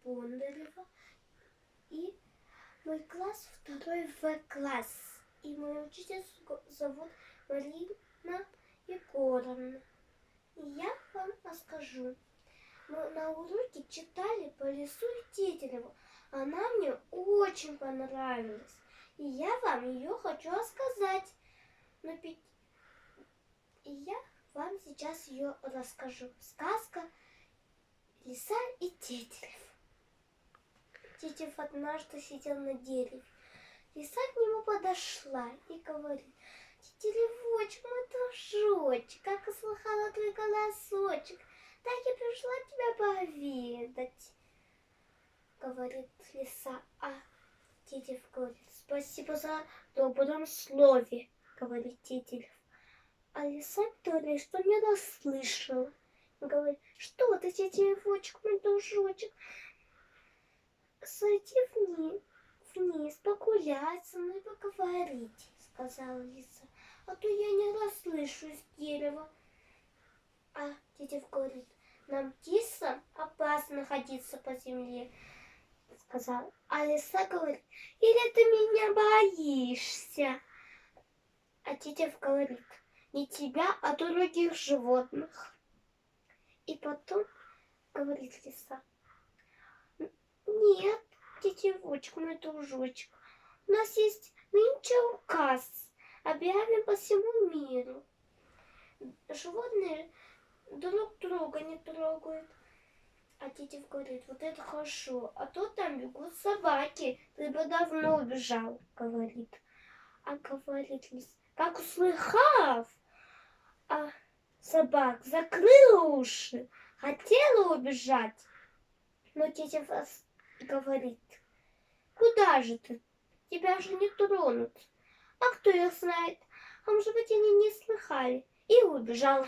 Бондарева. И мой класс 2 В-класс. И мою учитель зовут Марина Егоровна. И я вам расскажу. Мы на уроке читали по Лису и Тетереву. Она мне очень понравилась. И я вам ее хочу рассказать. И я вам сейчас ее расскажу. Сказка Лиса и Тетерев. Тетерев однажды сидел на дереве. Лиса к нему подошла и говорит: Тетеревочек, мой дружочек, как услыхала твой голосочек, так и пришла тебя поведать. Говорит Лиса, а Тетерев говорит: спасибо за добром слове, говорит Тетерев. А Лиса говорит, что не расслышала. Говорит: что ты, Тетеревочек, мой дружочек, сойди вниз, погулять со мной, поговорить, сказала Лиса, а то я не расслышу с дерева. А Тетерев говорит: нам птицам опасно находиться по земле, сказал. А Лиса говорит: или ты меня боишься? А Тетерев говорит: не тебя, а других животных. И потом говорит Лиса: нет, Тетеревочек, мой дружочек, у нас есть нынче указ, объявлен по всему миру. Животные друг друга не трогают. А Тетерев говорит: вот это хорошо, а то там бегут собаки, ты бы давно убежал, говорит. А говорит Лиса, как услыхав, а собак закрыла уши, хотела убежать. Но Тетерев говорит: куда же ты? Тебя же не тронут. А кто их знает? А может быть, они не слыхали. И убежала.